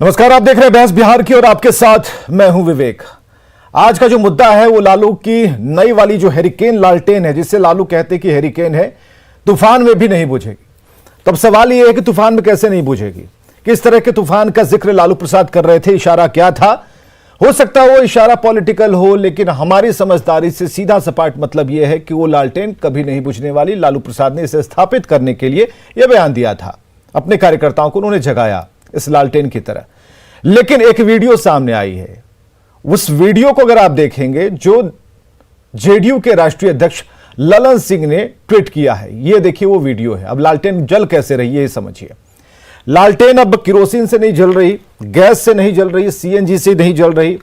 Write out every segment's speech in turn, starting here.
नमस्कार, आप देख रहे हैं बहस बिहार की और आपके साथ मैं हूं विवेक। आज का जो मुद्दा है वो लालू की नई वाली जो हेरिकेन लालटेन है, जिससे लालू कहते कि हेरिकेन है, तूफान में भी नहीं बुझेगी। तो अब सवाल यह है कि तूफान में कैसे नहीं बुझेगी, किस तरह के तूफान का जिक्र लालू प्रसाद कर रहे थे, इशारा क्या था। हो सकता है वो इशारा पॉलिटिकल हो, लेकिन हमारी समझदारी से सीधा सपाट मतलब यह है कि वो लालटेन कभी नहीं बुझने वाली। लालू प्रसाद ने इसे स्थापित करने के लिए यह बयान दिया था, अपने कार्यकर्ताओं को उन्होंने जगाया इस लालटेन की तरह। लेकिन एक वीडियो सामने आई है, उस वीडियो को अगर आप देखेंगे जो जेडीयू के राष्ट्रीय अध्यक्ष ललन सिंह ने ट्वीट किया है, यह देखिए वो वीडियो है। अब लालटेन जल कैसे रही है ये समझिए। लालटेन अब केरोसिन से नहीं जल रही, गैस से नहीं जल रही, सीएनजी से नहीं जल रही,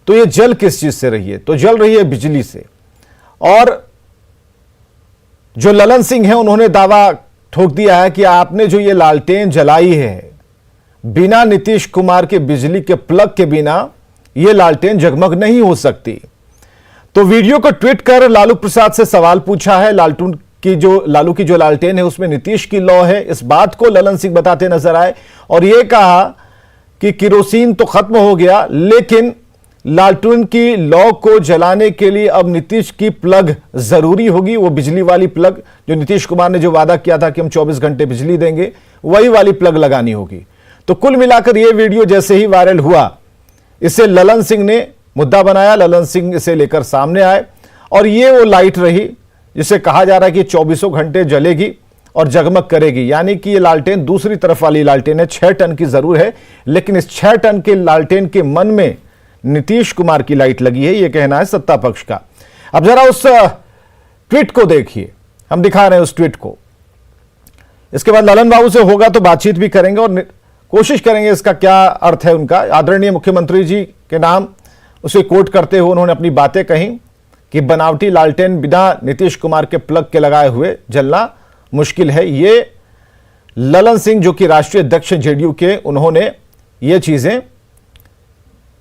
तो ये जल किस चीज से रही है? तो जल रही है बिजली से। और जो ललन सिंह है उन्होंने दावा ठोक दिया है कि आपने जो ये लालटेन जलाई है, बिना नीतीश कुमार के बिजली के प्लग के बिना यह लालटेन जगमग नहीं हो सकती। तो वीडियो को ट्वीट कर लालू प्रसाद से सवाल पूछा है। लालू की जो लालटेन है उसमें नीतीश की लौ है, इस बात को ललन सिंह बताते नजर आए और यह कहा कि केरोसिन तो खत्म हो गया, लेकिन लालटेन की लौ को जलाने के लिए अब नीतीश की प्लग जरूरी होगी। वो बिजली वाली प्लग जो नीतीश कुमार ने जो वादा किया था कि हम 24 घंटे बिजली देंगे, वही वाली प्लग लगानी होगी। तो कुल मिलाकर यह वीडियो जैसे ही वायरल हुआ, इसे ललन सिंह ने मुद्दा बनाया, ललन सिंह इसे लेकर सामने आए और ये वो लाइट रही जिसे कहा जा रहा है कि 24 घंटे जलेगी और जगमग करेगी। यानी कि ये लालटेन दूसरी तरफ वाली लालटेन है, 6 टन की जरूर है, लेकिन इस 6 टन के लालटेन के मन में नीतीश कुमार की लाइट लगी है, यह कहना है सत्ता पक्ष का। अब जरा उस ट्वीट को देखिए, हम दिखा रहे हैं उस ट्वीट को। इसके बाद ललन बाबू से होगा तो बातचीत भी करेंगे और कोशिश करेंगे इसका क्या अर्थ है उनका। आदरणीय मुख्यमंत्री जी के नाम उसे कोट करते हुए उन्होंने अपनी बातें कही कि बनावटी लालटेन बिना नीतीश कुमार के प्लग के लगाए हुए जलना मुश्किल है। ये ललन सिंह जो कि राष्ट्रीय अध्यक्ष जेडीयू के, उन्होंने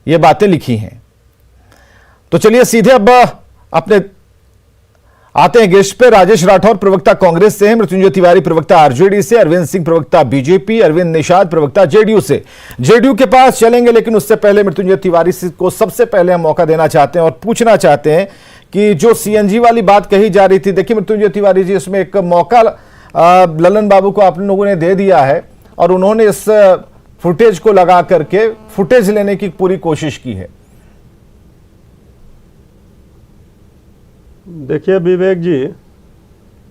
ये बातें लिखी हैं। तो चलिए सीधे अब अपने आते हैं गेस्ट पे। राजेश राठौर प्रवक्ता कांग्रेस से हैं, मृत्युंजय तिवारी प्रवक्ता आरजेडी से, अरविंद सिंह प्रवक्ता बीजेपी, अरविंद निषाद प्रवक्ता जेडीयू से। जेडीयू के पास चलेंगे, लेकिन उससे पहले मृत्युंजय तिवारी को सबसे पहले हम मौका देना चाहते हैं और पूछना चाहते हैं कि जो सीएनजी वाली बात कही जा रही थी, देखिए मृत्युंजय तिवारी जी, इसमें एक मौका ललन बाबू को आप लोगों ने दे दिया है और उन्होंने इस फुटेज को लगा करके फुटेज लेने की पूरी कोशिश की है। देखिए विवेक जी,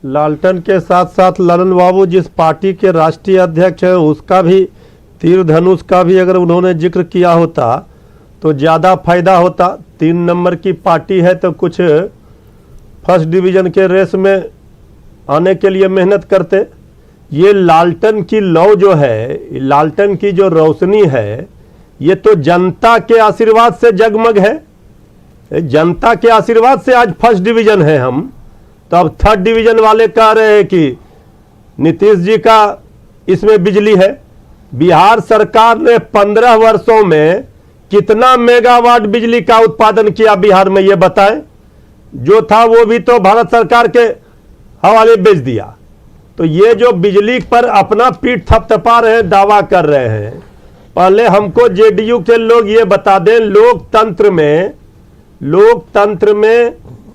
लालटेन के साथ साथ ललन बाबू जिस पार्टी के राष्ट्रीय अध्यक्ष है उसका भी, तीर धनुष का भी अगर उन्होंने जिक्र किया होता तो ज़्यादा फायदा होता। 3 नंबर की पार्टी है तो कुछ फर्स्ट डिवीज़न के रेस में आने के लिए मेहनत करते। ये लालटेन की लौ जो है, लालटेन की जो रोशनी है, ये तो जनता के आशीर्वाद से जगमग है। जनता के आशीर्वाद से आज फर्स्ट डिवीजन है हम। तो अब थर्ड डिवीजन वाले कह रहे हैं कि नीतीश जी का इसमें बिजली है। बिहार सरकार ने 15 वर्षों में कितना मेगावाट बिजली का उत्पादन किया बिहार में, ये बताएं। जो था वो भी तो भारत सरकार के हवाले बेच दिया। तो ये जो बिजली पर अपना पीठ थपथपा रहे हैं, दावा कर रहे हैं, पहले हमको जेडीयू के लोग ये बता दें, लोकतंत्र में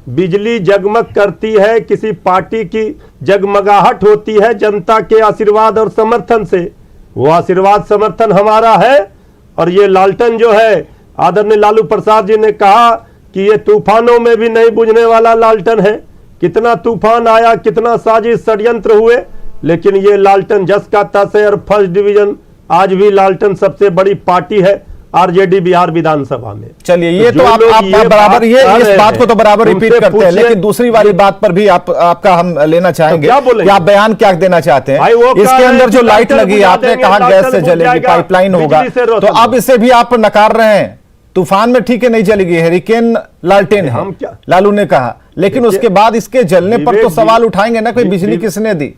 बिजली जगमग करती है, किसी पार्टी की जगमगाहट होती है जनता के आशीर्वाद और समर्थन से। वो आशीर्वाद समर्थन हमारा है। और ये लालटेन जो है, आदरणीय लालू प्रसाद जी ने कहा कि ये तूफानों में भी नहीं बुझने वाला लालटेन है। कितना तूफान आया, कितना साजिश षड्यंत्र हुए, लेकिन ये लालटेन जस का तस है। और फर्स्ट डिवीजन आज भी लालटेन सबसे बड़ी पार्टी है आरजेडी बिहार विधानसभा में। चलिए, ये तो आप बराबर इस बात को तो बराबर रिपीट करते हैं, लेकिन दूसरी वाली बात पर भी आपका हम लेना चाहेंगे कि आप बयान क्या देना चाहते हैं। इसके अंदर जो लाइट लगी, आपने कहा गैस से जलेगी, पाइपलाइन होगा, तो अब इसे भी आप नकार रहे हैं। तूफान में ठीक है नहीं जलेगी, हेरिकेन लालटेन है, लालू ने कहा, लेकिन उसके बाद इसके जलने पर तो सवाल उठाएंगे ना, कोई बिजली किसने दी?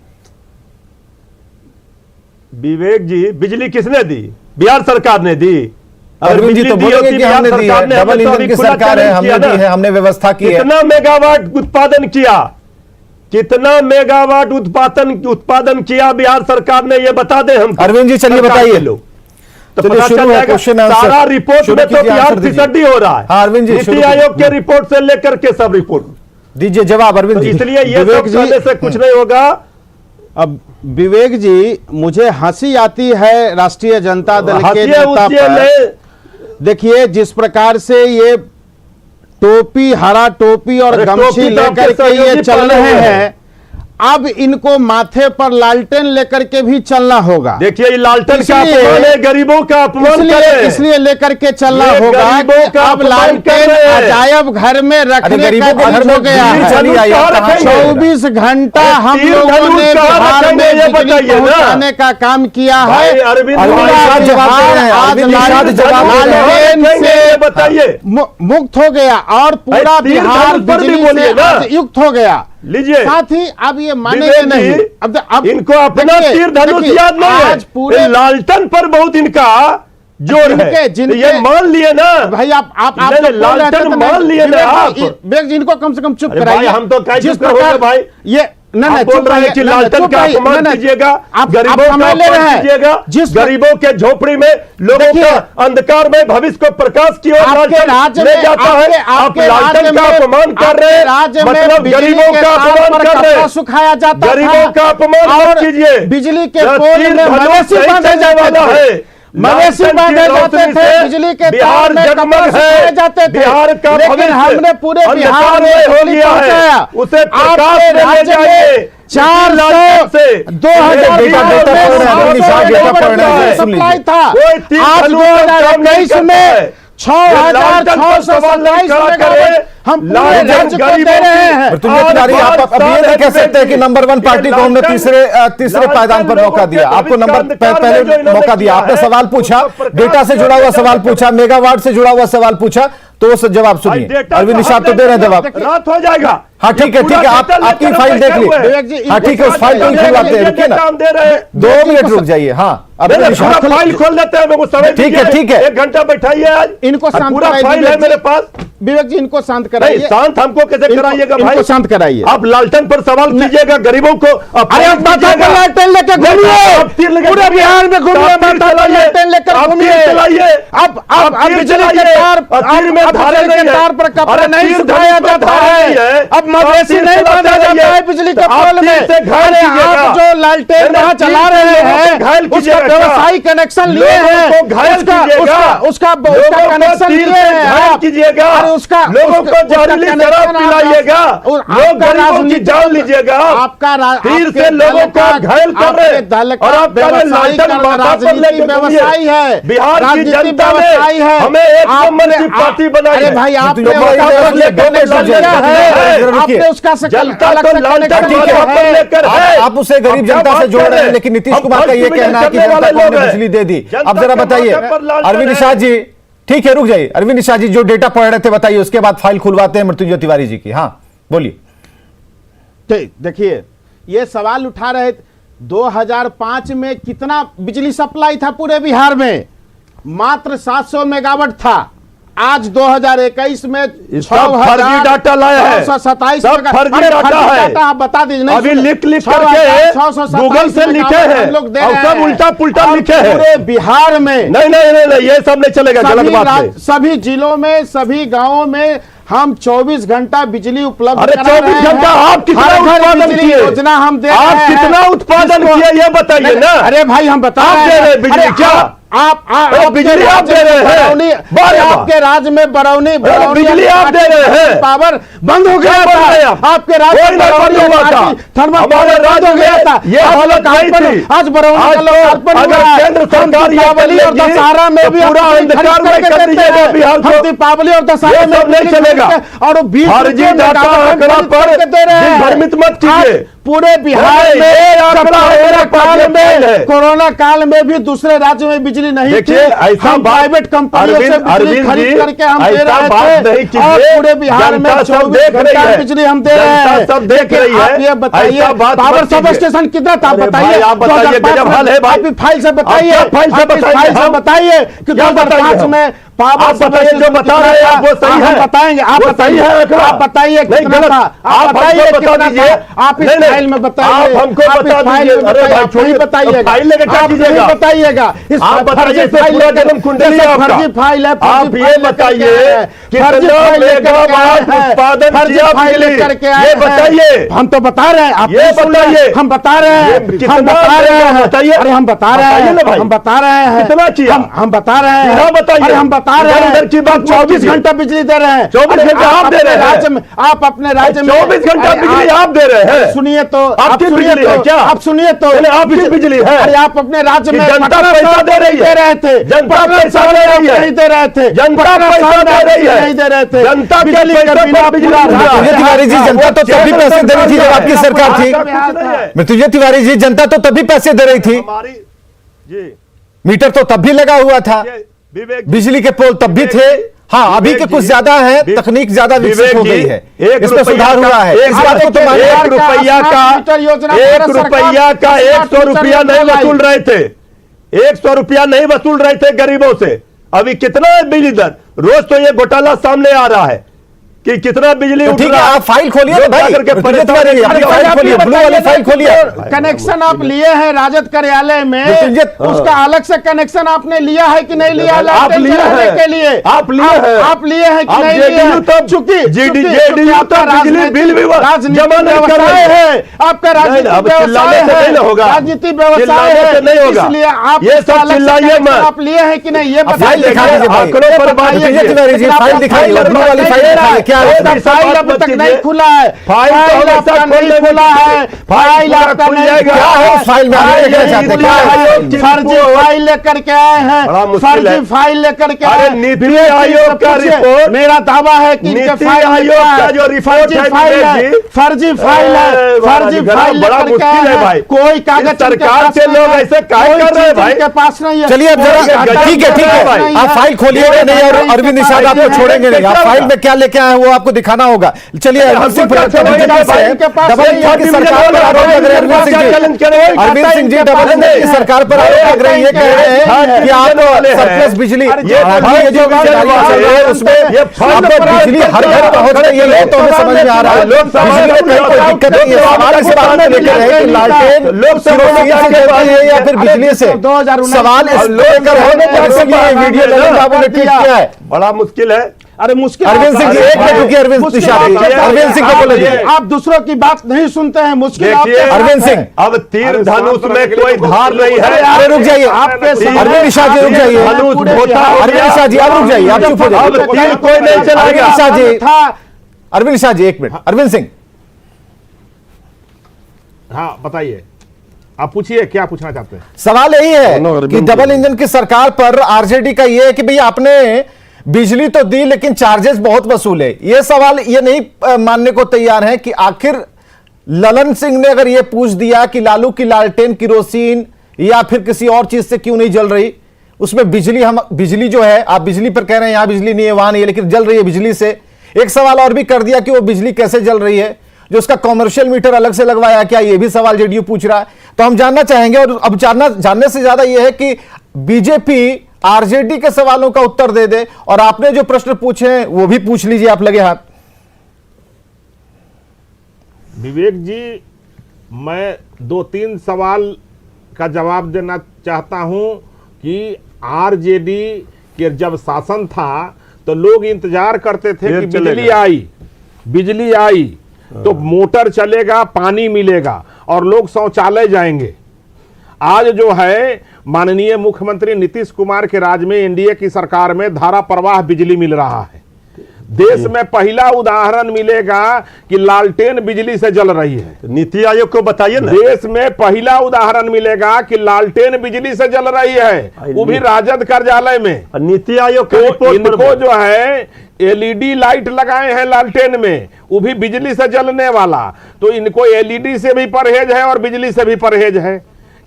विवेक जी, बिजली किसने दी? बिहार सरकार ने दी। अरविंद जी तो बोलेंगे कि हमने दी है, डबल इंजन की सरकार है, हमने दी है, हमने व्यवस्था की है। कितना मेगावाट उत्पादन किया, कितना मेगावाट उत्पादन किया बिहार सरकार ने, ये बता दें हम। अरविंद जी चलिए बताइए। तो चलिए, पता शुरू चल है जाएगा। Question answer. सारा रिपोर्ट शुरू में तो कीजिए, बिहार आंसर दीजिए। फिसड्डी हो रहा है। हाँ, अरविंद जी, शुरू नीति कीजिए। आयोग के रिपोर्ट से लेकर के सब रिपोर्ट दीजिए जवाब अरविंद तो जी। इसलिए ये सब विवेक जी- करने से कुछ नहीं होगा। अब विवेक जी, मुझे हंसी आती है राष्ट्रीय जनता दल के हंसिए नेता उसिए पर। ले। देखिए जिस प्रकार से ये टोपी, हरा टोपी और अरे गमछी टोपी तो लेकर आपके के ये सहयोगी चल पहने रहे हुए हैं, अब इनको माथे पर लालटेन लेकर के भी चलना होगा। देखिए ये लालटेन का इसलिए- अपमान है, गरीबों का अपमान कर रहे हैं। इसलिए लेकर के चलना ये होगा गरीबों कि का अब अपमान लालटेन कर रहे हैं। अजायब घर में रखने गरीबों का के घर दिन में हो गया बिजली है। चली आई, आप कहाँ रखेंगे? 24 घंटा अरे हम तीर लोगों धनुष ने कहाँ बिहार रखेंगे में ये बिजली बताइए ना। पहुंचाने का काम किया भाई है। अरविंद अरविंद भाई, निषाद जवाब दे रहे हैं। आज अरविंद निषाद जवाब दे रहे हैं। लालटेन से बताइए। मुक्त हो गया और पूरा तीर बिहार धनुष पर भी बिजली बोलिए से ना। आज युक्त हो गया। लीजिए। साथ ही अब ये मानेंगे विवेक नहीं। जी, अब इनको अपना देखिए, तीर धनुष देखिए, याद नहीं है। आज पूरे ये लालटेन पर बहुत इनका जोर है। जिनके- ये मान लिए ना भाई आप नहीं, तो नहीं, बोल रहे थे लालटेन तो मान लिए ना आप। विवेक जी इनको कम से कम चुप अरे कराइए। भाई, हम तो क्या जिस चुप करोगे प्रकार भाई? ये नहीं आप बोल चुप रहे हैं रहिए, कि नहीं, लालटेन चुप का रहिए, अपमान नहीं, कीजिएगा, आप गरीबों का समझ ले रहे अपमान हैं। कीजिएगा, जिस गरीबों के झोपड़ी में लोगों देखिए, का अंधकार में भविष्य को प्रकाश की ओर आपके लालटेन राज्य ले में जाता है। आप आपके लालटेन राज्य का में- अपमान कर आपके रहे हैं, राज्य में मतलब बिजली गरीबों के का तार अपमान पर कर रहे कपड़ा हैं। सुखाया जाता गरीबों था का अपमान मत और कीजिए। बिजली के यह पोल तीर में धनुष मवेशी नहीं बांधे चलने जाते वाला थे। है। मवेशी लालटेन बांधे की जाते रोशनी थे, से बिजली के बिहार तार में कपड़ा जगमग सुखाए है। जाते थे। बिहार का लेकिन भविष्य हमने पूरे बिहार अंधकार में हो बिजली गया है। पहुंचाया। उसे प्रकाश आपके में ले राज्य जाइए। में 400 सप्लाई था। आज 2021 में 6,627 मेगावाट हम पूरे राज्य को दे रहे हैं। मृत्युंजय तिवारी, आप अब ये नहीं कह सकते कि नंबर 1 पार्टी को हमने तीसरे पायदान पर मौका दिया। आपको पहले मौका दिया। आपने सवाल पूछा, डेटा से जुड़ा हुआ सवाल पूछा, मेगावाट से जुड़ा हुआ सवाल पूछा, तो उस जवाब सुनिए। अरविंद निषाद तो दे रहे हैं जवाब। रात हो जाएगा। हाँ ठीक है, ठीक है, आप आपकी फाइल देख ली। हाँ ठीक है, उस फाइल को खुलवाते हैं, रुकिए ना, 2 मिनट रुक जाइए। हाँ अरविंद निषाद, फाइल खोल देते हैं, मेरे समय ठीक है, ठीक है। 1 घंटा बैठाइए आज। इनको शांत पूरा कराइए, फाइल है विवेक जी। मेरे पास। विवेक जी इनको शांत नहीं, कराइए। शांत हमको कैसे कराइएगा भाई? इनको शांत कराइए। आप लालटेन पर सवाल कीजिएगा, गरीबों को अरे आप माथा पर लालटेन लेकर घूमिए, पूरे बिहार में घूमिए, माथा पर लालटेन लेकर घूमिए। अब बिजली के तार पर कपड़ा नहीं सुखाया जाता है। अब मवेशी नहीं बांधा जाता है बिजली के पोल में। अरे आप जो लालटेन वहां चला रहे हैं, उसका व्यवसायिक कनेक्शन लिए हैं, उसका कनेक्शन लिए हैं कीजिएगा, अरे उसका लोगों को जहरीली शराब पिलाइएगा, लोग गरीबों की जान लीजिएगा। आपका तीर से लोगों को घायल कर रहे हैं। और आप कह रहे हैं लालटेन माथा पर लेके व्यवसायी है, बिहार की राजनीति जनता व्यवसायी ने है। हमें एक नंबर की आपने- पार्टी बनाई अरे है। भाई आपने तो माथा पर लेकर दो मिनट कनेक्शन लिया है, आपने उसका जनता अलग तो से लालटेन कनेक्शन ठीक है, लिया माथा पर है। लेकर है। आप उसे गरीब अब क्या जनता से बात जोड़ कर रहे हैं, हैं? लेकिन नीतीश अब कुमार का ये भ्रष्ट कहना है कि करने जनता वाले को हमने लोग हैं। बिजली दे दी। जनता अब जरा के बताइए माथे पर लालटेन अरविंद है। निषाद जी, ठीक है रुक जाइए। अरविंद निषाद जी जो डेटा पढ़ रहे थे बताइए, उसके बाद फाइल खुलवाते हैं मृत्युंजय तिवारी जी की। हाँ बोलिए। ठीक, देखिए ये सवाल उठा रहे 2005 में कितना बिजली सप्लाई था पूरे बिहार में? मात्र 700 मेगावाट था। आज 2021 में सब फर्जी डाटा लाया है। 627 सब फर्जी डाटा है। आप बता दीजिए। नहीं अभी सुने। लिख करके 627 गूगल से लिखे हैं हम लोग दे और रहे सब हैं। उल्टा पुल्टा और लिखे हैं। पूरे बिहार में नहीं, ये सब नहीं चलेगा, गलत बात है। सभी जिलों में, सभी गांवों में हम 24 घंटा बिजली उपलब्ध अरे करा 24 रहे हैं। घंटा आप कितना हर घर उत्पादन बिजली किए? योजना हम दे आप रहे हैं। कितना उत्पादन इसको- किए ये बताइए नहीं, ना। अरे भाई हम बता आप रहे दे रहे हैं बिजली अरे क्या? आप बिजली आप दे रहे हैं। बारे बार। आपके राज्य में बरौनी बिजली आप दे रहे हैं। पावर बंद हो गया क्या बोल रहे हैं था। आप? आपके राज्य कोई में नहीं बरौनी बंद हुआ था। पार्टी थर्मल हमारे पावर बंद राज्य हो गया में था। ये आज हालत नहीं लोकार्पण- थी। आज बरौनी का आज तो लोकार्पण अगर हुआ है। केंद्र हम सरकार ये दीपावली और करेगी, दशहरा में तो भी पूरा अपनी अंधकार खरीद में करके कर देते दीजिएगा हैं। बिहार को। हम दीपावली और दशहरा ये में सब नहीं बिजली चलेगा। खरीद के और 20 फर्जी रुपये में डाटा गाँव आंकड़ा खरीद पर करके दे रहे हैं। भ्रमित मत कीजिए। आज पूरे बिहार नहीं, में ये आंकड़ा कोरोना काल है। में कोरोना काल में भी दूसरे राज्य में बिजली नहीं थी। देखिए, ऐसा हम बात- प्राइवेट कंपनियों से बिजली अरविंद खरीद जी, करके हम दे ऐसा रहे बात थे नहीं कीजिए। और पूरे बिहार में जनता सब 24 देख रही घंटा है। बिजली हम दे रहे जनता हैं। सब देख लेकिन रही है। आप ये बताइए ऐसा बात पावर मत सब कीजिए। स्टेशन कितना था अरे बताइए। भाई, आप बताइए, 2005 गजब हाल है भाई। आप फाइल से बताइए। आप क्या फाइल से आप इस बताइए? फाइल से हम- बताइए कि क्या बताइए 2005 हम? में पावर आप बताइए, जो बता रहे हैं आप वो सही है? बताएंगे, आप वो सही है आंकड़ा? आप बताइए नहीं, कितना गलत। था, आप बताइए हमको बता कितना दीजिए। था, आप इस नहीं, नहीं, फाइल में बताइए, आप हमको आप इस बता फाइल दीजिए। में अरे बताइए, भाई आप छोड़िए, नहीं बताइएगा, फाइल लेके क्या आप नहीं कीजिएगा? बताइएगा, इस आप बताइए, फर्जी फाइल पूरा लेकर- जन्म कुंडली जैसे आपका। फर्जी फाइल है, फर्जी आप ये फाइल लेकर बताइए के आए हैं, कि फर्जी कितना फाइल लेकर के आए मेगावाट हैं, उत्पादन फर्जी किया फाइल बिजली? लेकर के आए ये हैं। बताइए। हम तो बता रहे हैं, आप ये नहीं सुन रहे हैं। बताइए। हम बता रहे हैं, कितना हम बता रहे हैं, बताइए। अरे हम बता रहे बताइए ना हैं, भाई। हम बता रहे हैं, कितना किया? हम बता रहे हैं, कितना बताइए? अरे हम बता रहे हैं, इधर की बात हम 24 कीजिए। घंटा बिजली दे रहे हैं, 24 अरे घंटा आप दे अपने रहे हैं। राज्य में, आप अपने राज्य में 24 घंटा अरे बिजली आप दे रहे हैं। सुनिए तो, आपकी आप सुनिए बिजली है तो, क्या? आप सुनिए तो, पहले आपकी बिजली है। अरे आप अपने राज्य कि में जनता पटना पैसा शहर दे रही है। दे रहे थे, जनता पटना पैसा शहर दे में रही है। नहीं दे रहे थे, जनता पटना पैसा शहर में दे रही है। नहीं दे रहे थे, जनता के बिजली पैसा बिना पर बिजली पूरा मिल रहा है। मृत्युंजय तिवारी जी, जनता तो तभी पैसे दे रही थी जब आपकी सरकार थी। मृत्युंजय तिवारी जी, जनता तो तभी पैसे दे रही थी, हमारी जी मीटर तो तब भी लगा हुआ था, ये विवेक बिजली के पोल तब भी थे। हाँ, अभी के कुछ ज्यादा है, तकनीक ज्यादा विकसित हो गई है, इसमें सुधार हुआ है, इस बात को तो मानिए। 1 रुपया का 100 रुपया नहीं वसूल रहे थे, 100 रुपया नहीं वसूल रहे थे गरीबों से। अभी कितना है बिजली दर? रोज तो ये घोटाला सामने आ रहा है कि कितना बिजली तो उठ ठीक है, रहा है। आप फाइल खोलिए ना लोग भाई, जाकर के मृत्युंजय तिवारी जी, अपनी फाइल खोलिए, ब्लू वाली फाइल खोलिए। कनेक्शन आप लिए हैं राजद कार्यालय में, मृत्युंजय- उसका अलग से कनेक्शन आपने लिया है कि नहीं लिया? आप लालटेन लिए जलाने हैं। के लिए आप लिए हैं। आप लिए हैं कि आप नहीं लिए JDU हैं? तब- चूंकि JDU आपका तब बिजली राजनीतिक- बिल भी राजनीतिक जमा नहीं कर रहे व्यवसाय हैं। है, आपका नहीं, राजनीतिक अब चिल्लाने व्यवसाय से है, नहीं ना होगा। राजनीतिक व्यवसाय चिल्लाने है, से नहीं होगा। इसलिए आप ये इसका सब अलग से चिल्लाइए connection मत। आप लिए हैं कि नहीं ये फाइल बताइए। दिखा दीजिए भाई, आंकड़ों पर बात मृत्युंजय कीजिए। तिवारी जी, फाइल दिखाइए, ब्लू वाली फाइल दिखाइए, क्या है आपका उसमें? फाइल अभी तक नहीं खुला है, फाइल तो फाइल हमेशा आपका नहीं खोलने खुला में है, फाइल पूरा आपका खुल नहीं जाएगा। खुला क्या है है, उस फाइल में? आप फाइल देखना नहीं चाहते हैं, खुला क्या है? है, फर्जी फाइल लेकर के आए बड़ा हैं, मुश्किल फर्जी है। फाइल लेकर के अरे आए नीति आयोग का रिपोर्ट, मेरा दावा है कि इनके नीति फाइल में आयोग क्या का है? जो रिपोर्ट फर्जी है फाइल विवेक है, जी, फर्जी फाइल है, फर्जी फाइल बड़ा लेकर के आए मुश्किल है हैं। भाई। कोई कागज इस सरकार इनके पास के नहीं लोग है, ऐसे काहे कोई कर रहे हैं चीज भाई? इनके पास नहीं है। चलिए अब कोई जरा कागज ठीक है, ठीक इनके पास है, नहीं आप फाइल खोलिएगा नहीं और अरविंद निषाद आपको छोड़ेंगे नहीं, आप फाइल में क्या लेके आए हैं वो आपको दिखाना होगा। चलिए अरविंद सिंह क्या छोड़ेंगे भाई? डबल इंजन की सरकार पर आरोप लग रहे हैं। अरविंद सिंह जी डबल इंजन की सरकार पर आरोप लग रही है, कह रहे हैं कि आप सरप्लस बिजली, ये जो उसमें आपको बिजली हर घर पहुंच रही है, ये तो हमें समझ में आ रहा है। बिजली में कहीं कोई दिक्कत नहीं है। सवाल इस बात में लेकर है कि लालटेन केरोसिन से जलती है या फिर बिजली से, सवाल इस लेकर है, इसलिए वीडियो ललित बाबू ने ट्वीट किया है। बड़ा मुश्किल है। अरे मुश्किल अरविंद सिंह जी, एक मिनट रुकिए, अरविंद निषाद जी, अरविंद सिंह को बोले जी। आप दूसरों की बात नहीं सुनते हैं, मुश्किल देखिए, आपके अरविंद साथ है। सिंह, अब तीर धनुष में कोई धार नहीं है। अरे रुक जाइए, आपके सामने- अरविंद निषाद जी रुक जाइए, धनुष धोता हो अरविंद गया। निषाद जी आप रुक जाइए, आप चुप हो अब जाइए। तीर कोई नहीं अरविंद चलाएगा। निषाद जी, था अरविंद निषाद जी एक मिनट। अरविंद सिंह, हाँ बताइए, आप पूछिए क्या पूछना चाहते हैं। सवाल यही है अरविंद कि डबल इंजन की सरकार पर आरजेडी का यह है कि भैया आपने बिजली तो दी लेकिन चार्जेस बहुत वसूले। ये सवाल ये नहीं मानने को तैयार है कि आखिर ललन सिंह ने अगर ये पूछ दिया कि लालू की लालटेन किरोसिन या फिर किसी और चीज से क्यों नहीं जल रही, उसमें बिजली जो है, आप बिजली पर कह रहे हैं यहां बिजली नहीं है वहां नहीं है, लेकिन जल रही है बिजली से। एक सवाल और भी कर दिया कि वो बिजली कैसे जल रही है, जो उसका कॉमर्शियल मीटर अलग से लगवाया क्या, ये भी सवाल जेडीयू पूछ रहा है। तो हम जानना चाहेंगे, और अब जानने से ज्यादा यह है कि बीजेपी आरजेडी के सवालों का उत्तर दे दे, और आपने जो प्रश्न पूछे हैं वो भी पूछ लीजिए, आप लगे हाथ। विवेक जी, मैं 2-3 सवाल का जवाब देना चाहता हूं कि आरजेडी के जब शासन था तो लोग इंतजार करते थे फिर कि बिजली चलेगा। बिजली आई तो मोटर चलेगा, पानी मिलेगा और लोग शौचालय जाएंगे। आज जो है माननीय मुख्यमंत्री नीतीश कुमार के राज में, एनडीए की सरकार में धारा प्रवाह बिजली मिल रहा है। देश में पहला उदाहरण मिलेगा कि लालटेन बिजली से जल रही है। नीति आयोग को बताइए ना। देश में पहला उदाहरण मिलेगा कि लालटेन बिजली से जल रही है, वो भी राजद कार्यालय में। नीति आयोग का तो रिपोर्ट पर इनको जो है एलईडी लाइट लगाए हैं लालटेन में, वो भी बिजली से जलने वाला। तो इनको एलईडी से भी परहेज है और बिजली से भी परहेज है।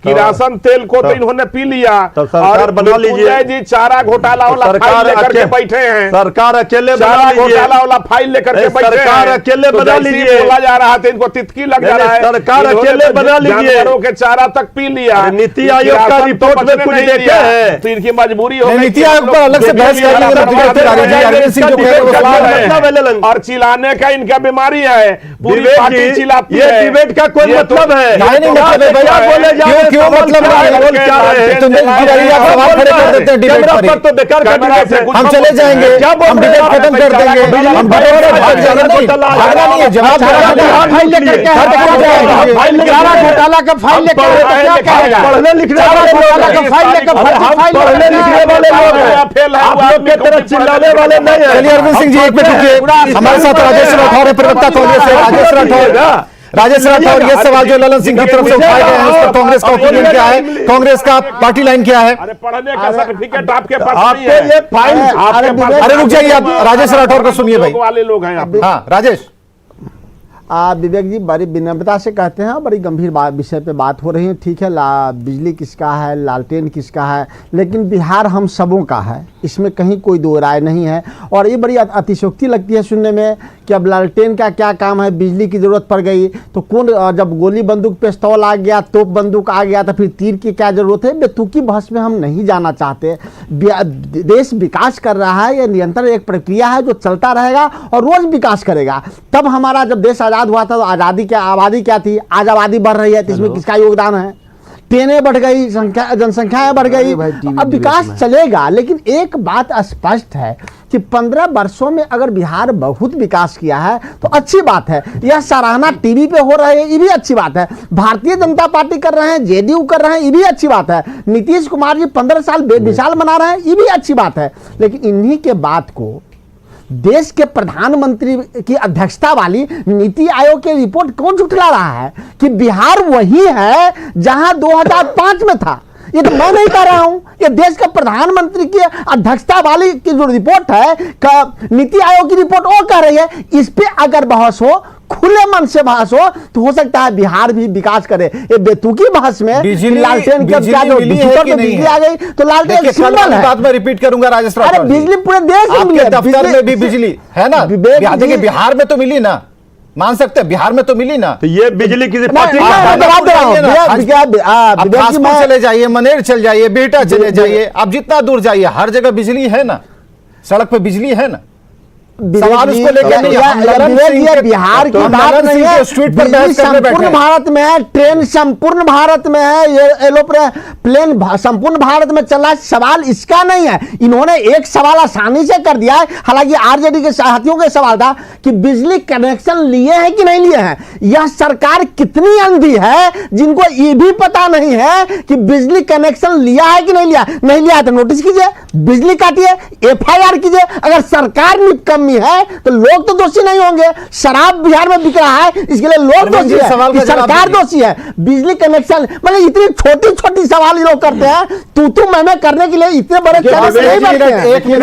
किरासन तेल को तो इन्होंने पी लिया। तो सरकार बना लीजिए। मृत्युंजय जी चारा घोटाला वाला फाइल लेकर के बैठे हैं। सरकार अकेले बना चारा लीजिए। घोटाला वाला फाइल लेकर के बैठे हैं। सरकार अकेले बना लीजिए। बोला जा रहा था इनको तितकी लग जा रहा है। सरकार अकेले बना लीजिए। जानवरों के चारा तक पी लिया। नीति आयोग का रिपोर्ट में कुछ देखे हैं तो इनकी मजबूरी हो गई। नीति आयोग पर अलग से बहस करेंगे। और चिल्लाने का इनका बीमारी है। पूरी पार्टी चिल्लाती ये है। डिबेट का कोई मतलब है? नहीं मतलब है भैया, क्यों मतलब तो बेकार हम चले जाएंगे, हम डिबेट खत्म कर देंगे, हम भागना नहीं है, जवाब घोटाला का फाइल पढ़ने लिखने वाले आप लोग के तरफ चिल्लाने वाले नहीं है। चलिए अरविंद सिंह जी एक मिनट रुकिए, हमारे साथ राजेश राठौर है, प्रवक्ता कांग्रेस से राजेश राठौर। राजेश राठौर, ये सवाल जो ललन सिंह की तरफ से उठाए गए हैं उस पर कांग्रेस का ओपिनियन क्या है, कांग्रेस का पार्टी लाइन क्या है? अरे पढ़ने का सर्टिफिकेट आपके पास नहीं आपको है। ये फाइल अरे रुक जाइए, आप राजेश राठौर को सुनिए भाई। वाले लोग हैं आप। हाँ राजेश, विवेक जी बड़ी विनम्रता से कहते हैं, बड़ी गंभीर विषय पे बात हो रही है। ठीक है, बिजली किसका है, लालटेन किसका है, लेकिन बिहार हम सबों का है, इसमें कहीं कोई दो राय नहीं है। और ये बड़ी अतिशयोक्ति लगती है सुनने में कि अब लालटेन का क्या काम है, बिजली की ज़रूरत पड़ गई तो कौन, जब गोली बंदूक पिस्तौल आ गया, तोप बंदूक आ गया तो फिर तीर की क्या ज़रूरत है। बेतुकी बहस में हम नहीं जाना चाहते। देश विकास कर रहा है, यह निरंतर एक प्रक्रिया है जो चलता रहेगा और रोज़ विकास करेगा। तब हमारा जब देश आज़ाद हुआ था तो आज़ादी क्या, आबादी क्या थी, आज आबादी बढ़ रही है तो इसमें किसका योगदान है? ट्रेनें बढ़ गई, जनसंख्याएं बढ़ गई, अब विकास चलेगा। लेकिन एक बात स्पष्ट है कि 15 वर्षों में अगर बिहार बहुत विकास किया है तो अच्छी बात है, यह सराहना टीवी पे हो रही है, ये भी अच्छी बात है। भारतीय जनता पार्टी कर रहे हैं, जेडीयू कर रहे हैं, ये भी अच्छी बात है। नीतीश कुमार जी 15 साल बेमिसाल बना रहे हैं, ये भी अच्छी बात है। लेकिन इन्हीं के बात को देश के प्रधानमंत्री की अध्यक्षता वाली नीति आयोग की रिपोर्ट कौन झुठला रहा है कि बिहार वही है जहां 2005 में था? ये तो मैं नहीं कह रहा हूं, ये देश के प्रधानमंत्री की अध्यक्षता वाली की जो रिपोर्ट है, नीति आयोग की रिपोर्ट वो कह रही है। इस पे अगर बहस हो, खुले मन से बहस हो, तो हो सकता है बिहार भी विकास करे। ये बेतुकी बहस में लालटेन के क्या जो बिजली आ गई तो लालटेन सिंबल है। बात मैं रिपीट करूंगा राजेश राठौर। अरे बिजली पूरे देश में मिली है, दफ्तर में भी बिजली है ना, देखिए बिहार में तो मिली ना, मान सकते हैं बिहार में तो मिली ना। तो ये बिजली किसी पार्टी का चले जाइए, मनेर चल जाइए, बेटा चले जाइए, आप जितना दूर जाइए हर जगह बिजली है ना, सड़क पे बिजली है ना। सवाल उसको लेकर नहीं है, बिहार की बात नहीं है। संपूर्ण भारत में है, ट्रेन संपूर्ण भारत में है, ये एरोप्लेन संपूर्ण भारत में चला, सवाल इसका नहीं है। इन्होंने एक सवाल आसानी से कर दिया है, हालांकि आरजेडी के साथियों का सवाल था कि बिजली कनेक्शन लिए हैं कि नहीं लिए हैं। यह सरकार कितनी अंधी है जिनको ये भी पता नहीं है कि बिजली कनेक्शन लिया है कि नहीं लिया। नहीं लिया है तो नोटिस कीजिए, बिजली काटिए, FIR कीजिए। अगर सरकार निकम्मी है तो लोग तो दोषी नहीं होंगे। शराब बिहार में बिक रहा है, इसके लिए लोग दोषी है कि सरकार दोषी है। बिजली कनेक्शन मतलब इतनी छोटी छोटी सवाल लोग करते हैं, तू मैं करने के लिए इतने बड़े नहीं बनते हैं। लेकिन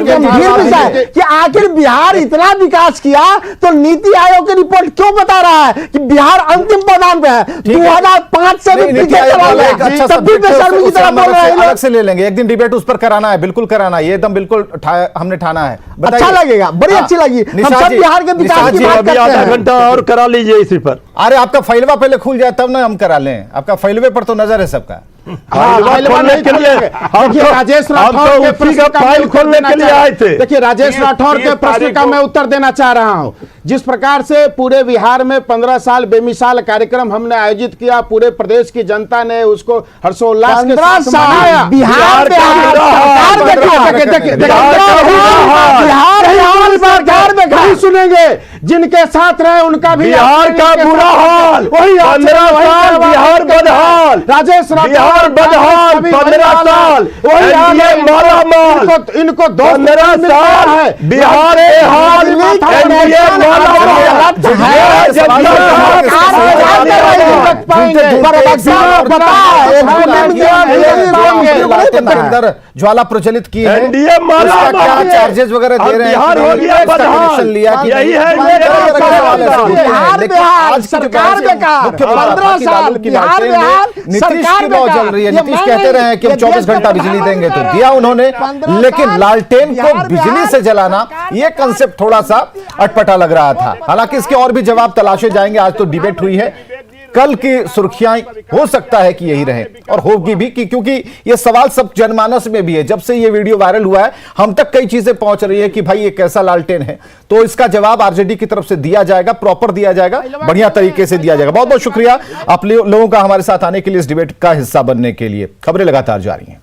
गंभीर विषय कि आखिर बिहार इतना विकास किया तो नीति आयोग की रिपोर्ट क्यों बता रहा है कि बिहार अंतिम पदान पे है? 2005 से भी पीछे चला गया, तब भी बेशर्मी की तरह बोल रहे हैं। अलग से ले लेंगे, एक दिन डिबेट उस पर कराना है, बिल्कुल कराना है, ये एकदम बिल्कुल हमने ठाना है। अच्छा लगेगा, बड़ी अच्छी लगी। हम सब बिहार के विकास की बात करते हैं। आधा घंटा और करा लीजिए इसी पर। अरे आपका फाइलवा पहले खुल जाए तब ना हम करा लें, आपका फाइलवे पर तो नजर है सबका। राजेश राठौर के प्रश्न का फाइल खोलने के लिए आए थे। देखिए राजेश राठौर के प्रश्न का मैं उत्तर देना चाह रहा हूं। जिस प्रकार से पूरे बिहार में 15 साल बेमिसाल कार्यक्रम हमने आयोजित किया, पूरे प्रदेश की जनता ने उसको हर्षोल्लास के साथ मनाया। बिहार में सुनेंगे जिनके साथ रहे उनका भी बिहार का बुरा हाल, वही 15 साल बिहार बदहाल, राजेश बिहार बदहाल 15 साल, वही मालामाल, इनको 15 साल बिहार हाल, अंदर ज्वाला प्रचलित की है, एनडीए माला उसका क्या मारी है। चार्जेस वगैरह दे रहे हैं, बिहार हो गया इसका बदहाल। कनेक्शन लिया कि यही नहीं? है बिहार सरकार बेकार, 15 साल बिहार नीतीश की लॉ चल रही है। नीतीश कहते रहे हैं कि हम 24 घंटा बिजली देंगे, तो दिया उन्होंने, लेकिन लालटेन को बिजली से जलाना ये कंसेप्ट थोड़ा सा अटपटा लग रहा था। हालांकि इसके और भी जवाब तलाशे जाएंगे। आज तो डिबेट हुई है, कल की सुर्खियां हो सकता है कि यही रहे और होगी भी, क्योंकि ये सवाल सब जनमानस में भी है। जब से ये वीडियो वायरल हुआ है हम तक कई चीजें पहुंच रही है कि भाई ये कैसा लालटेन है, तो इसका जवाब आरजेडी की तरफ से दिया जाएगा, प्रॉपर दिया जाएगा, बढ़िया तरीके से दिया जाएगा। बहुत बहुत शुक्रिया आप लोगों का हमारे साथ आने के लिए, इस डिबेट का हिस्सा बनने के लिए। खबरें लगातार जारी हैं।